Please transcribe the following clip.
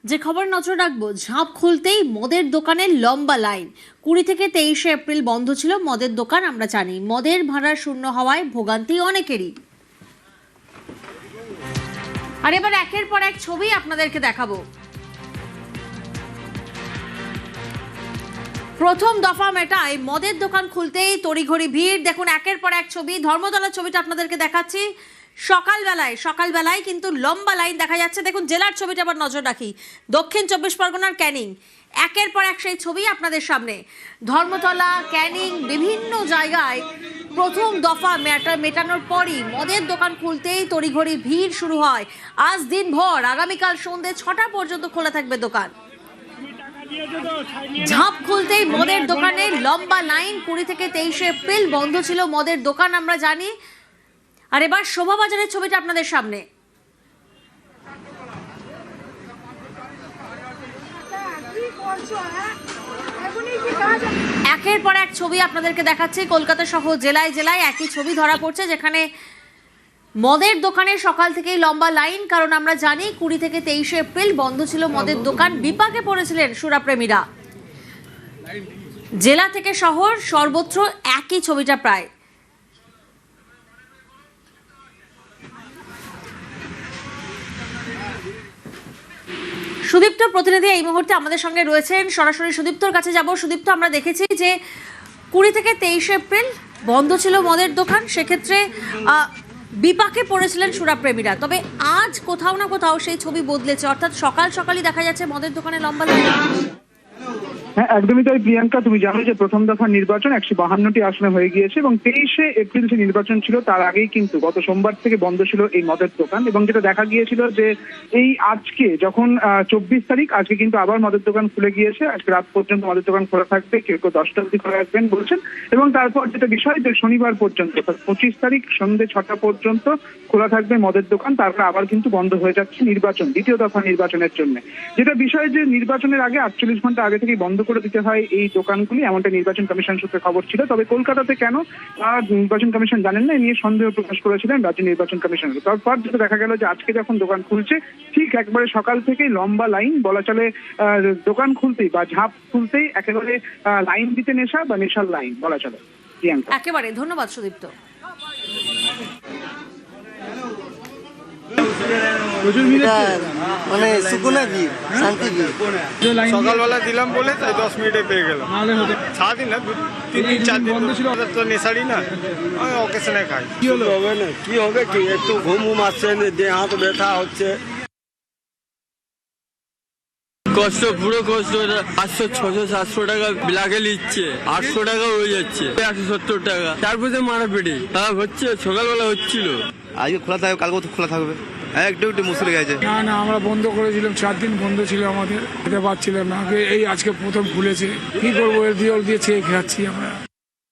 যে খবর নজর রাখবো, ঝাঁপ খুলতেই মদের দোকানের লম্বা লাইন। 20 থেকে 23 এপ্রিল বন্ধ ছিল মদের দোকান। আমরা জানি মদের ভাড়া শূন্য হওয়ায় ভোগান্তি অনেকেরই। আর এবার একের পর এক ছবি আপনাদেরকে দেখাবো। প্রথম দফা মেটায় মদের দোকান খুলতেই তড়িঘড়ি ভিড়। দেখুন একের পর এক ছবি। ধর্মতলার ছবিটা আপনাদেরকে দেখাচ্ছি। সকালবেলায় কিন্তু লম্বা লাইন দেখা যাচ্ছে। দেখুন জেলার ছবিটা আবার নজর রাখি। দক্ষিণ 24 পরগনার ক্যানিং, একের পর এক সেই ছবি আপনাদের সামনে। ধর্মতলা, ক্যানিং, বিভিন্ন জায়গায় প্রথম দফা মেটানোর পরই মদের দোকান খুলতেই তড়িঘড়ি ভিড় শুরু হয়। আজ দিনভর, আগামীকাল সন্ধ্যে 6টা পর্যন্ত খোলা থাকবে দোকান। ঝাঁপ খুলতেই মদের দোকানে লম্বা লাইন। 20 থেকে 23 এপ্রিল বন্ধ ছিল মদের দোকান, আমরা জানি। আর এবার শোভাবাজারের ছবিটা আপনাদের সামনে। একের পর এক ছবি আপনাদেরকে দেখাচ্ছি। কলকাতা সহ জেলায় জেলায় একই ছবি ধরা পড়ছে, যেখানে মদের দোকানে সকাল থেকেই লম্বা লাইন। কারণ আমরা জানি 20 থেকে 23 এপ্রিল বন্ধ ছিল মদের দোকান। বিপাকে পড়েছিলেন সুরাপ্রেমীরা। জেলা থেকে শহর সর্বত্র একই ছবিটা প্রায়। সুদীপ্ত প্রতিনিধি এই মুহূর্তে আমাদের সঙ্গে রয়েছেন। সরাসরি সুদীপ্তর কাছে যাব। সুদীপ্ত, আমরা দেখেছি যে 20 থেকে 23 এপ্রিল বন্ধ ছিল মদের দোকান। সেক্ষেত্রে বিপাকে পড়েছিলেন সুরাপ্রেমীরা। তবে আজ কোথাও না কোথাও সেই ছবি বদলেছে, অর্থাৎ সকালই দেখা যাচ্ছে মদের দোকানে লম্বা লাইন। হ্যাঁ, একদমই তাই প্রিয়াঙ্কা। তুমি জানো যে প্রথম দফার নির্বাচন 152টি আসনে হয়ে গিয়েছে এবং 23 এপ্রিল যে নির্বাচন ছিল তার আগেই কিন্তু গত সোমবার থেকে বন্ধ ছিল এই মদের দোকান। এবং যেটা দেখা গিয়েছিল যে এই আজকে যখন 24 তারিখ, আজকে কিন্তু আবার মদের দোকান খুলে গিয়েছে। আজকে রাত পর্যন্ত মদের দোকান খোলা থাকবে, কেউ 10টা অবধি খোলা রাখবেন বলছেন। এবং তারপর যেটা বিষয় যে শনিবার পর্যন্ত, 25 তারিখ সন্ধ্যে 6টা পর্যন্ত খোলা থাকবে মদের দোকান। তারপর আবার কিন্তু বন্ধ হয়ে যাচ্ছে নির্বাচন, দ্বিতীয় দফা নির্বাচনের জন্য। যেটা বিষয় যে নির্বাচনের আগে 48 ঘন্টা আগে থেকেই বন্ধ করে দিতে হয় এই দোকানগুলি, এমনটা নির্বাচন কমিশন সূত্রে খবর ছিল। তবে কলকাতাতে কেন নির্বাচন কমিশন জানেন না, নিয়ে সন্দেহ প্রকাশ করেছিলেন রাজ্য নির্বাচন কমিশনার। তারপর যেটা দেখা গেল যে আজকে যখন দোকান খুলছে, ঠিক একবারে সকাল থেকেই লম্বা লাইন। বলা চলে দোকান খুলতেই বা ঝাঁপ খুলতেই একেবারে লাইন দিতে নেশা বা নেশার লাইন বলা চলে। প্রিয়াঙ্কা, একেবারে ধন্যবাদ সুদীপ্ত। মানে সুকুনা কি শান্তি কি সকালবেলা দিলাম বলে তাই 10 মিনিটে পেয়ে গেলাম। সারাদিন না, 3-4 দিন বন্ধ ছিল তো নেশারি না, আমি অকেশনে খাই। কি হবে না, কি হবে কি একটু ঘুম আসছে, দেহ হাত ব্যথা হচ্ছে, কষ্ট, পুরো কষ্ট। 500, 600, 700 টাকা লাগে নিচ্ছে, 800 টাকা হয়ে যাচ্ছে, 170 টাকা। তারপরে মারাপিটি হচ্ছে, সকালবেলা হচ্ছিল। আজকে খোলা থাকবে, কালকেও তো খোলা থাকবে। একটু মুশকিল গেছে। না, আমরা বন্ধ করেছিলাম, 4 দিন বন্ধ ছিল আমাদের, খেতে পাচ্ছিলাম না। এই আজকে প্রথম খুলেছে, কি করবো, এর দিয়ে চেয়ে খাচ্ছি আমরা।